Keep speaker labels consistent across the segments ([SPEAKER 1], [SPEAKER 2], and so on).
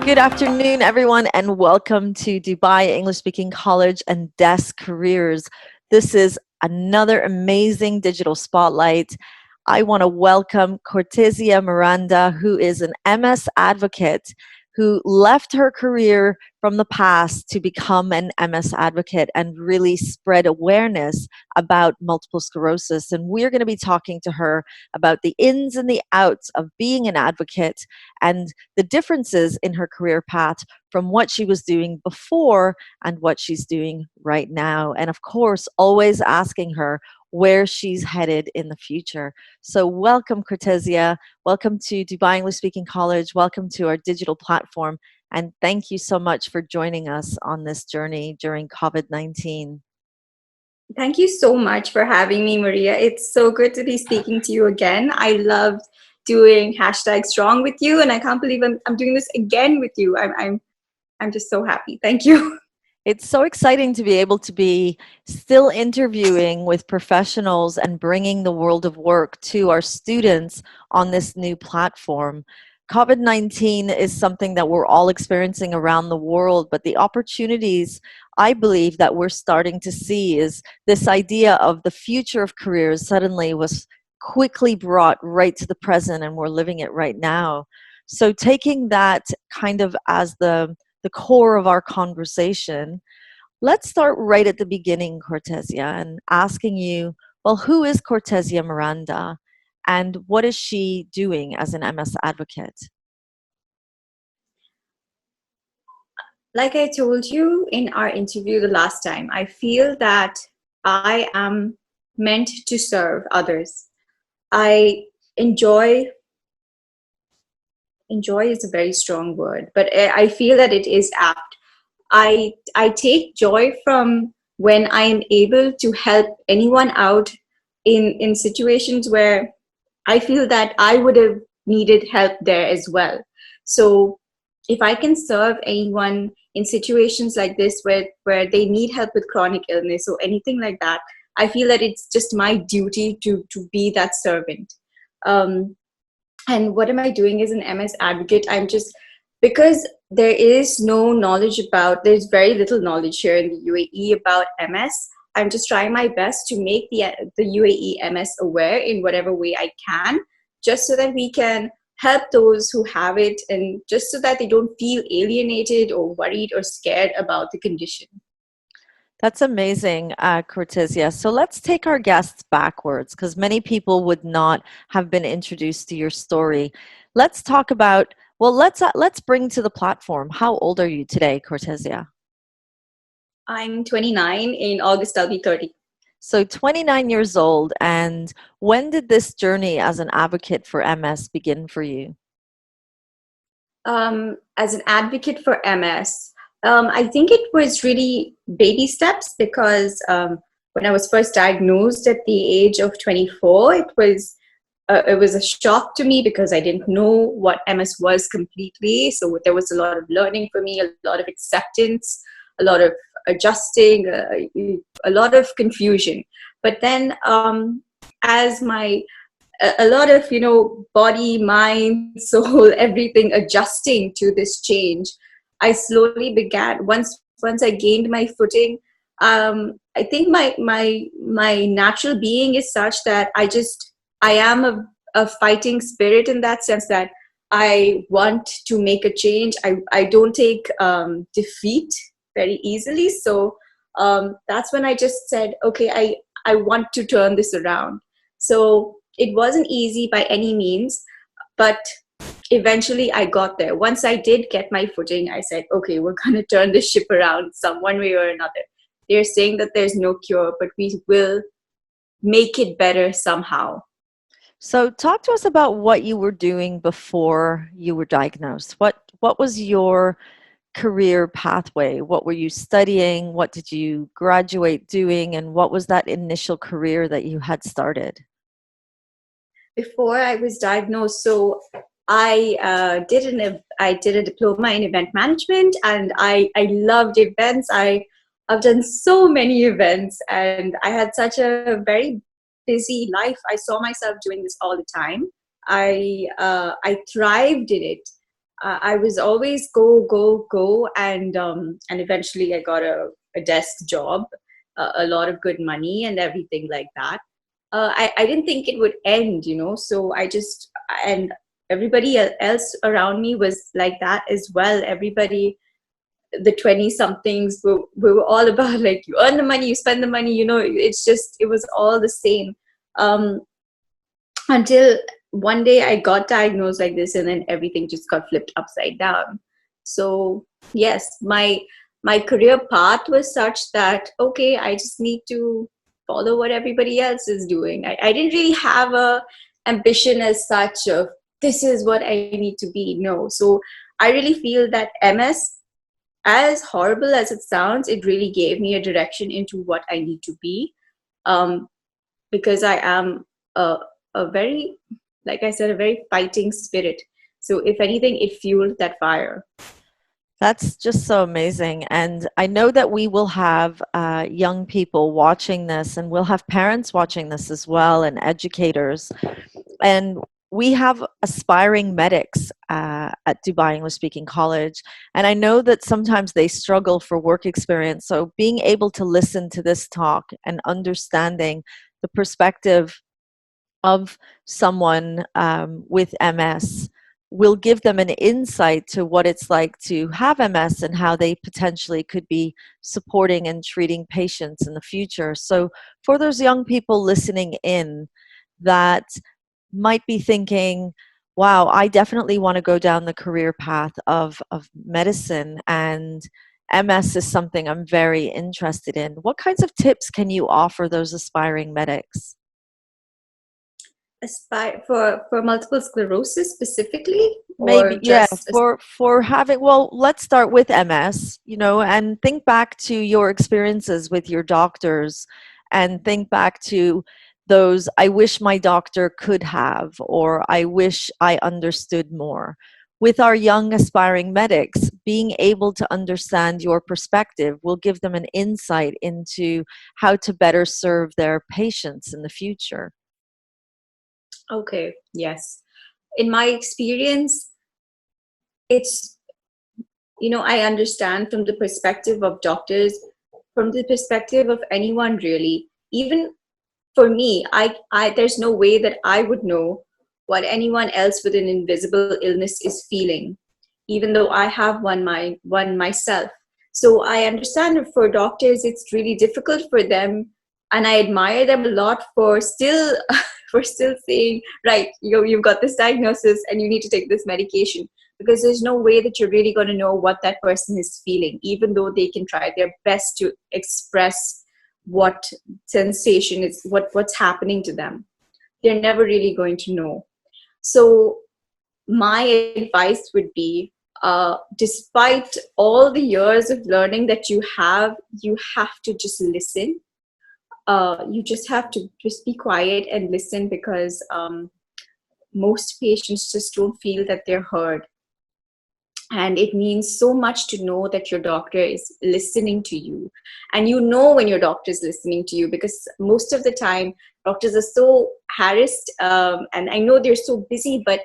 [SPEAKER 1] Good afternoon, everyone, and welcome to Dubai English Speaking College and Desk Careers. This is another amazing digital spotlight. I want to welcome Cortezia Miranda, who is an MS advocate who left her career from the past to become an MS advocate and really spread awareness about multiple sclerosis. And we're going to be talking to her about the ins and the outs of being an advocate and the differences in her career path from what she was doing before and what she's doing right now. And of course, always asking her where she's headed in the future. So welcome, Cortezia. Welcome to Dubai English Speaking College. Welcome to our digital platform. And thank you so much for joining us on this journey during COVID-19.
[SPEAKER 2] Thank you so much for having me, Maria. It's so good to be speaking to you again. I loved doing #strong with you, and I can't believe I'm doing this again with you. I'm just so happy. Thank you.
[SPEAKER 1] It's so exciting to be able to be still interviewing with professionals and bringing the world of work to our students on this new platform. COVID-19 is something that we're all experiencing around the world, but the opportunities I believe that we're starting to see is this idea of the future of careers suddenly was quickly brought right to the present, and we're living it right now. So taking that kind of as the core of our conversation, let's start right at the beginning, Cortezia, and asking you, well, who is Cortezia Miranda and what is she doing as an MS advocate?
[SPEAKER 2] Like I told you in our interview the last time, I feel that I am meant to serve others. I enjoy is a very strong word, but I feel that it is apt. I take joy from when I am able to help anyone out in situations where I feel that I would have needed help there as well. So if I can serve anyone in situations like this where they need help with chronic illness or anything like that, I feel that it's just my duty to be that servant. And what am I doing as an MS advocate? Because there's very little knowledge here in the UAE about MS. I'm just trying my best to make the UAE MS aware in whatever way I can, just so that we can help those who have it and just so that they don't feel alienated or worried or scared about the condition.
[SPEAKER 1] That's amazing, Cortezia. So let's take our guests backwards because many people would not have been introduced to your story. Let's talk about, well, let's bring to the platform. How old are you today, Cortezia?
[SPEAKER 2] I'm 29. In August, I'll be 30.
[SPEAKER 1] So 29 years old. And when did this journey as an advocate for MS begin for you?
[SPEAKER 2] As an advocate for MS, I think it was really baby steps because when I was first diagnosed at the age of 24, it was a shock to me because I didn't know what MS was completely. So there was a lot of learning for me, a lot of acceptance, a lot of adjusting, a lot of confusion. But then as a lot of, body, mind, soul, everything adjusting to this change, I slowly began, once I gained my footing, I think my natural being is such that I am a fighting spirit in that sense that I want to make a change. I don't take defeat very easily. So that's when I just said, okay, I want to turn this around. So it wasn't easy by any means, but eventually I got there. Once I did get my footing, I said, okay, we're going to turn this ship around one way or another. They're saying that there's no cure, but we will make it better somehow.
[SPEAKER 1] So talk to us about what you were doing before you were diagnosed. What was your career pathway? What were you studying? What did you graduate doing? And what was that initial career that you had started?
[SPEAKER 2] Before I was diagnosed, so I did a diploma in event management, and I loved events. I've done so many events, and I had such a very busy life. I saw myself doing this all the time. I thrived in it. I was always go, go, go, and eventually I got a desk job, a lot of good money and everything like that. I didn't think it would end, so I just, and everybody else around me was like that as well. Everybody, the 20 somethings, we were all about like, you earn the money, you spend the money, it's just, it was all the same. Um, until one day I got diagnosed like this, and then everything just got flipped upside down. So yes, my career path was such that, okay, I just need to follow what everybody else is doing. I didn't really have a ambition as such of, this is what I need to be. No. So I really feel that MS, as horrible as it sounds, it really gave me a direction into what I need to be. Um, because I am a, a very, like I said, a very fighting spirit. So if anything, it fueled that fire.
[SPEAKER 1] That's just so amazing. And I know that we will have young people watching this, and we'll have parents watching this as well, and educators. And we have aspiring medics at Dubai English Speaking College. And I know that sometimes they struggle for work experience. So being able to listen to this talk and understanding the perspective of someone with MS will give them an insight to what it's like to have MS and how they potentially could be supporting and treating patients in the future. So, for those young people listening in that might be thinking, wow, I definitely want to go down the career path of medicine, and MS is something I'm very interested in. What kinds of tips can you offer those aspiring medics?
[SPEAKER 2] Aspire for multiple sclerosis specifically,
[SPEAKER 1] Maybe,
[SPEAKER 2] or
[SPEAKER 1] yeah,
[SPEAKER 2] just
[SPEAKER 1] for having, well, let's start with MS, and think back to your experiences with your doctors, and think back to those I wish my doctor could have, or I wish I understood more. With our young aspiring medics, being able to understand your perspective will give them an insight into how to better serve their patients in the future.
[SPEAKER 2] okay, yes. In my experience, it's, I understand from the perspective of doctors, from the perspective of anyone really. Even for me, I there's no way that I would know what anyone else with an invisible illness is feeling, even though I have one myself. So I understand that for doctors it's really difficult for them, and I admire them a lot for still for still saying, right, you've got this diagnosis and you need to take this medication, because there's no way that you're really going to know what that person is feeling, even though they can try their best to express what sensation is, what's happening to them. They're never really going to know. So my advice would be, despite all the years of learning that you have to just listen. You just have to just be quiet and listen, because most patients just don't feel that they're heard. And it means so much to know that your doctor is listening to you, and when your doctor is listening to you, because most of the time doctors are so harassed, and I know they're so busy, but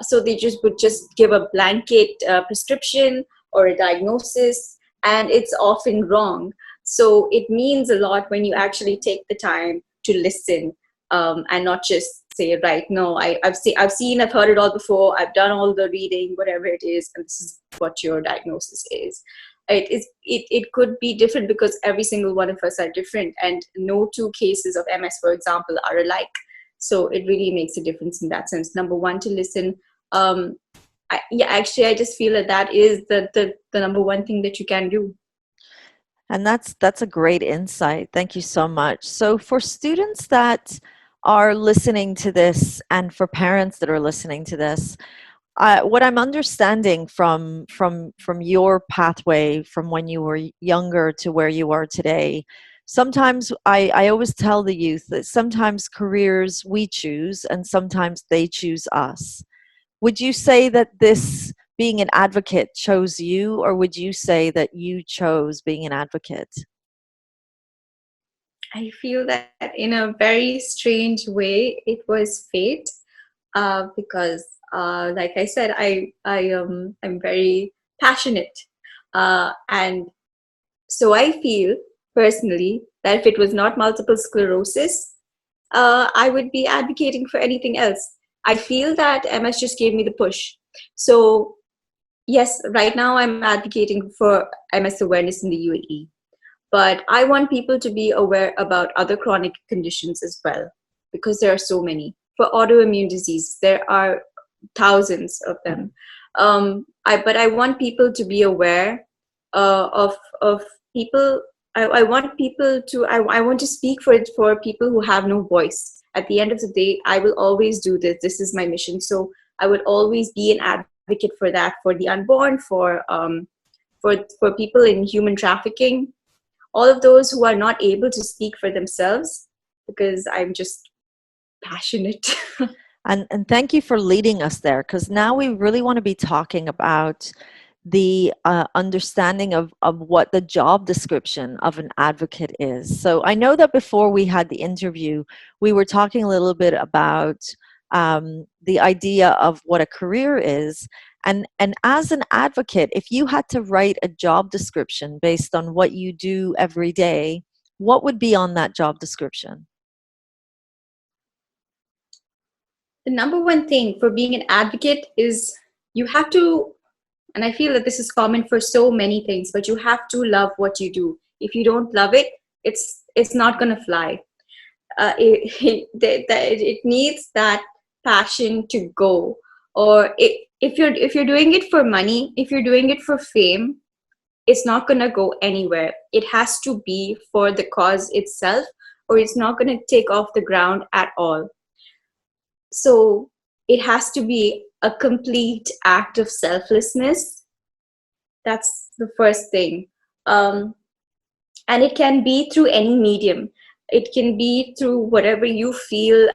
[SPEAKER 2] so they just would just give a blanket prescription or a diagnosis, and it's often wrong. So it means a lot when you actually take the time to listen, and not just say, right, no, I've heard it all before, I've done all the reading, whatever it is, and this is what your diagnosis is. It could be different, because every single one of us are different, and no two cases of MS, for example, are alike. So it really makes a difference in that sense. Number one, to listen. Actually, I just feel that that is the number one thing that you can do.
[SPEAKER 1] And that's a great insight. Thank you so much. So for students that are listening to this, and for parents that are listening to this, what I'm understanding from your pathway, from when you were younger to where you are today, sometimes I always tell the youth that sometimes careers we choose, and sometimes they choose us. Would you say that this being an advocate chose you, or would you say that you chose being an advocate?
[SPEAKER 2] I feel that in a very strange way, it was fate, because like I said, I'm very passionate, and so I feel personally that if it was not multiple sclerosis, I would be advocating for anything else. I feel that MS just gave me the push. So yes, right now I'm advocating for MS awareness in the UAE, but I want people to be aware about other chronic conditions as well, because there are so many. For autoimmune disease, there are thousands of them. But I want people to be aware of people. I want people to. I want to speak for it for people who have no voice. At the end of the day, I will always do this. This is my mission. So I would always be an advocate for that, for the unborn, for people in human trafficking, all of those who are not able to speak for themselves, because I'm just passionate.
[SPEAKER 1] And thank you for leading us there, because now we really want to be talking about the understanding of what the job description of an advocate is. So I know that before we had the interview, we were talking a little bit about the idea of what a career is. And as an advocate, if you had to write a job description based on what you do every day, what would be on that job description?
[SPEAKER 2] The number one thing for being an advocate is you have to, and I feel that this is common for so many things, but you have to love what you do. If you don't love it, it's not going to fly. It needs that passion to go. Or if you're doing it for money, if you're doing it for fame, it's not going to go anywhere. It has to be for the cause itself, or it's not going to take off the ground at all. So it has to be a complete act of selflessness. That's the first thing. And it can be through any medium. It can be through whatever you feel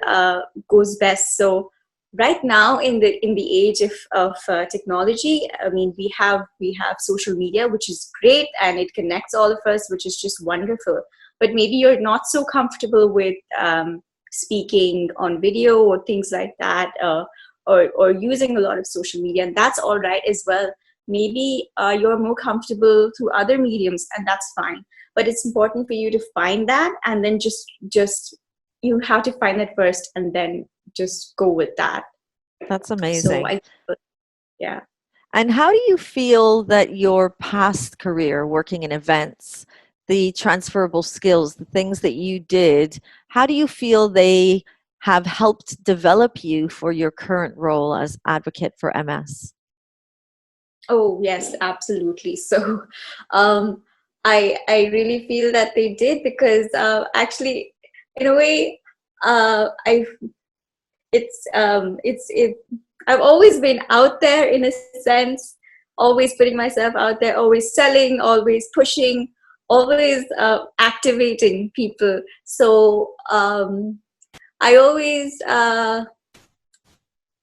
[SPEAKER 2] goes best. So right now in the age of technology, I mean, we have social media, which is great, and it connects all of us, which is just wonderful. But maybe you're not so comfortable with speaking on video or things like that, or using a lot of social media, and that's all right as well. Maybe you're more comfortable through other mediums, and that's fine. But it's important for you to find that, and then just you have to find that first, and then just go with that.
[SPEAKER 1] That's
[SPEAKER 2] So
[SPEAKER 1] amazing.
[SPEAKER 2] yeah.
[SPEAKER 1] And how do you feel that your past career working in events, the transferable skills, the things that you did, how do you feel they have helped develop you for your current role as advocate for MS?
[SPEAKER 2] Oh yes, absolutely. So um, I really feel that they did, because actually, in a way, I it I've always been out there in a sense, always putting myself out there, always selling, always pushing, always activating people. So I always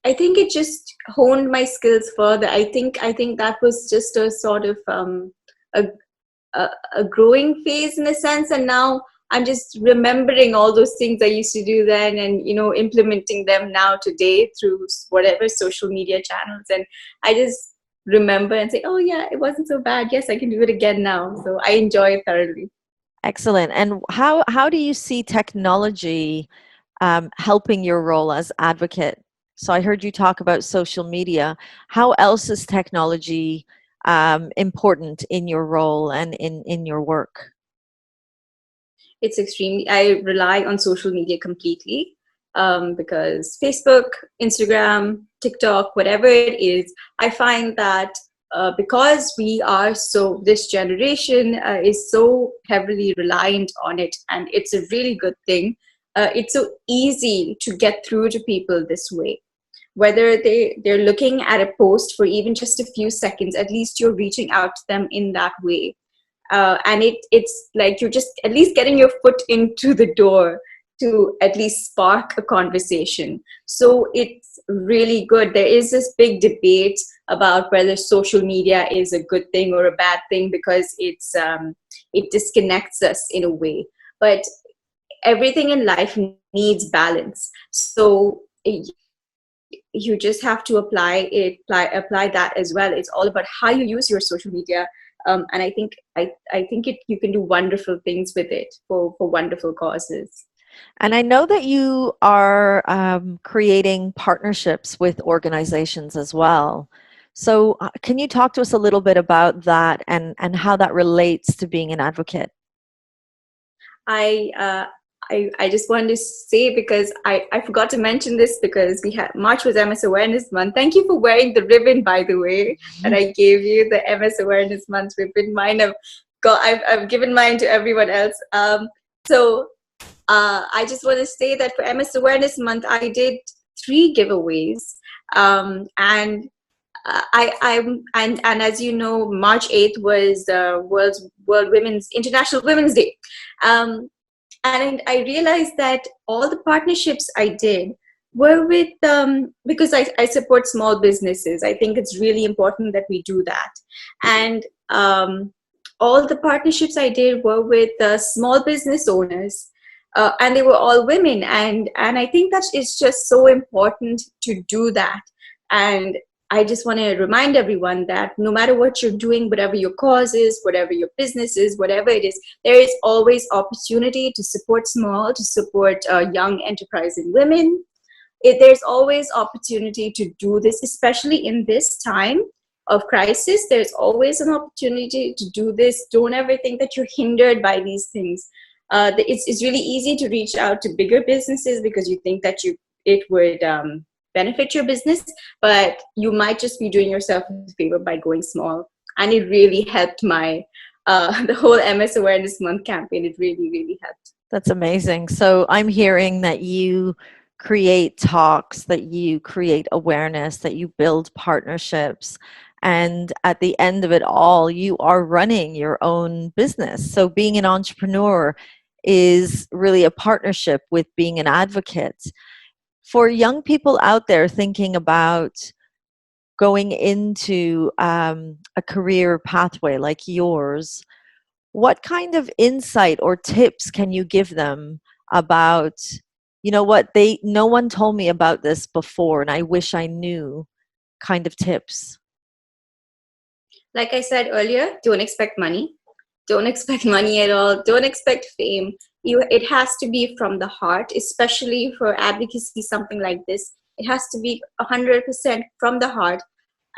[SPEAKER 2] I think it just honed my skills further. I think that was just a sort of a, a growing phase in a sense, and now I'm just remembering all those things I used to do then, and implementing them now today through whatever social media channels, and I just remember and say, oh yeah, it wasn't so bad. Yes, I can do it again now. So I enjoy it thoroughly.
[SPEAKER 1] Excellent. And how do you see technology helping your role as advocate? So I heard you talk about social media. How else is technology important in your role and in your work?
[SPEAKER 2] It's extremely, I rely on social media completely, because Facebook, Instagram, TikTok, whatever it is, I find that because we are so, this generation is so heavily reliant on it, and it's a really good thing. It's so easy to get through to people this way. Whether they're looking at a post for even just a few seconds, at least you're reaching out to them in that way. And it's like you're just at least getting your foot into the door to at least spark a conversation. So it's really good. There is this big debate about whether social media is a good thing or a bad thing, because it disconnects us in a way. But everything in life needs balance. So you just have to apply that as well. It's all about how you use your social media. And I think you can do wonderful things with it for wonderful causes.
[SPEAKER 1] And I know that you are creating partnerships with organizations as well. So, can you talk to us a little bit about that and how that relates to being an advocate?
[SPEAKER 2] I uh, I just wanted to say, because I forgot to mention this, because we had March was MS Awareness Month. Thank you for wearing the ribbon, by the way, that I gave you, the MS Awareness Month ribbon. I've given mine to everyone else. So I just want to say that for MS Awareness Month, I did 3 giveaways, and and as you know, March 8th was World Women's International Women's Day, um, and I realized that all the partnerships I did were with because I support small businesses. I think it's really important that we do that, and all the partnerships I did were with small business owners. And they were all women, and I think that it's just so important to do that. And I just want to remind everyone that no matter what you're doing, whatever your cause is, whatever your business is, whatever it is, there is always opportunity to support small, to support young enterprising women. There's always opportunity to do this, especially in this time of crisis. There's always an opportunity to do this. Don't ever think that you're hindered by these things. It's really easy to reach out to bigger businesses because you think that it would benefit your business, but you might just be doing yourself a favor by going small. And it really helped my the whole MS Awareness Month campaign. It really, really helped.
[SPEAKER 1] That's amazing. So I'm hearing that you create talks, that you create awareness, that you build partnerships. And at the end of it all, you are running your own business. So being an entrepreneur is really a partnership with being an advocate. For young people out there thinking about going into a career pathway like yours, what kind of insight or tips can you give them about, no one told me about this before and I wish I knew kind of tips?
[SPEAKER 2] Like I said earlier, don't expect money. Don't expect money at all. Don't expect fame. It has to be from the heart, especially for advocacy, something like this. It has to be 100% from the heart.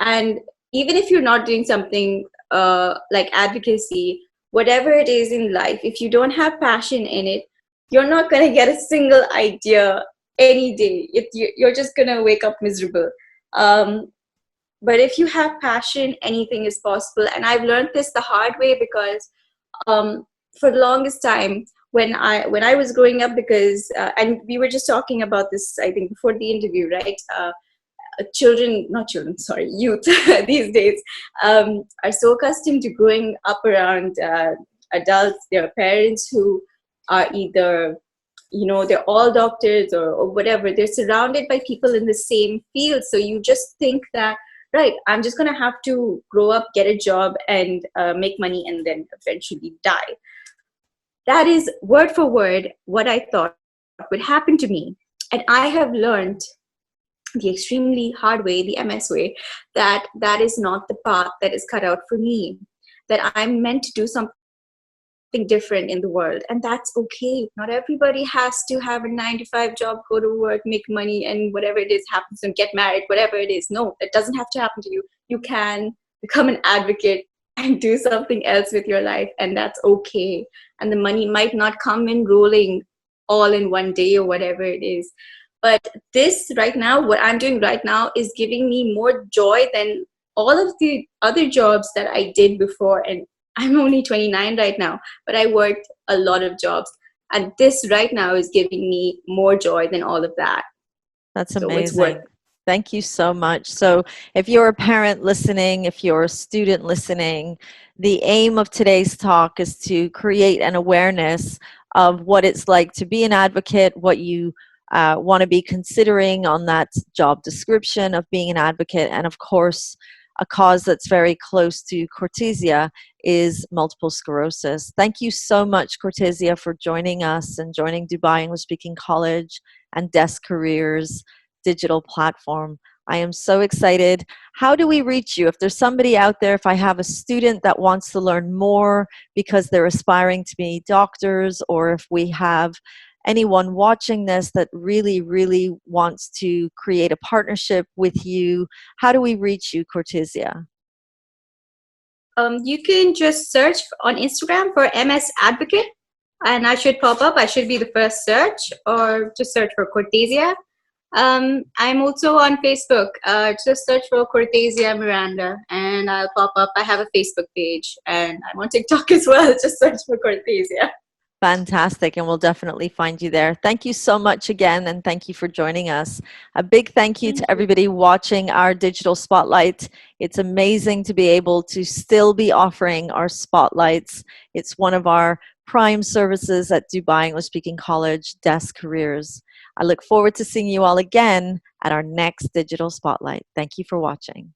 [SPEAKER 2] And even if you're not doing something like advocacy, whatever it is in life, if you don't have passion in it, you're not going to get a single idea any day. You're just going to wake up miserable. But if you have passion, anything is possible. And I've learned this the hard way, because for the longest time, when I was growing up, because and we were just talking about this, I think, before the interview, right? Youth these days are so accustomed to growing up around adults, their parents, who are either, they're all doctors or whatever. They're surrounded by people in the same field. So you just think that, right, I'm just going to have to grow up, get a job, and make money, and then eventually die. That is word for word what I thought would happen to me. And I have learned the extremely hard way, the MS way, that is not the path that is cut out for me, that I'm meant to do something different in the world. And that's okay. Not everybody has to have a 9 to 5 job, go to work, make money, and whatever it is happens, and get married, whatever it is. No, it doesn't have to happen to you. You can become an advocate and do something else with your life, and that's okay. And the money might not come in rolling all in one day or whatever it is. But this right now, what I'm doing right now, is giving me more joy than all of the other jobs that I did before. And I'm only 29 right now, but I worked a lot of jobs. And this right now is giving me more joy than all of that.
[SPEAKER 1] That's
[SPEAKER 2] So it's worth
[SPEAKER 1] amazing.
[SPEAKER 2] it.
[SPEAKER 1] Thank you so much. So, if you're a parent listening, if you're a student listening, the aim of today's talk is to create an awareness of what it's like to be an advocate, what you want to be considering on that job description of being an advocate, and of course, a cause that's very close to Cortezia is multiple sclerosis. Thank you so much, Cortezia, for joining us and joining Dubai English Speaking College and Desk Careers digital platform. I am so excited. How do we reach you? If there's somebody out there, if I have a student that wants to learn more because they're aspiring to be doctors, or if we have anyone watching this that really, really wants to create a partnership with you, how do we reach you, Cortezia?
[SPEAKER 2] You can just search on Instagram for MS Advocate, and I should pop up. I should be the first search, or just search for Cortezia. I'm also on Facebook. Just search for Cortezia Miranda, and I'll pop up. I have a Facebook page, and I'm on TikTok as well. Just search for Cortezia.
[SPEAKER 1] Fantastic, and we'll definitely find you there. Thank you so much again, and thank you for joining us. A big thank you
[SPEAKER 2] Thank
[SPEAKER 1] to
[SPEAKER 2] you.
[SPEAKER 1] everybody watching our digital spotlight. It's amazing to be able to still be offering our spotlights. It's one of our prime services at Dubai English Speaking College, Desk Careers. I look forward to seeing you all again at our next digital spotlight. Thank you for watching.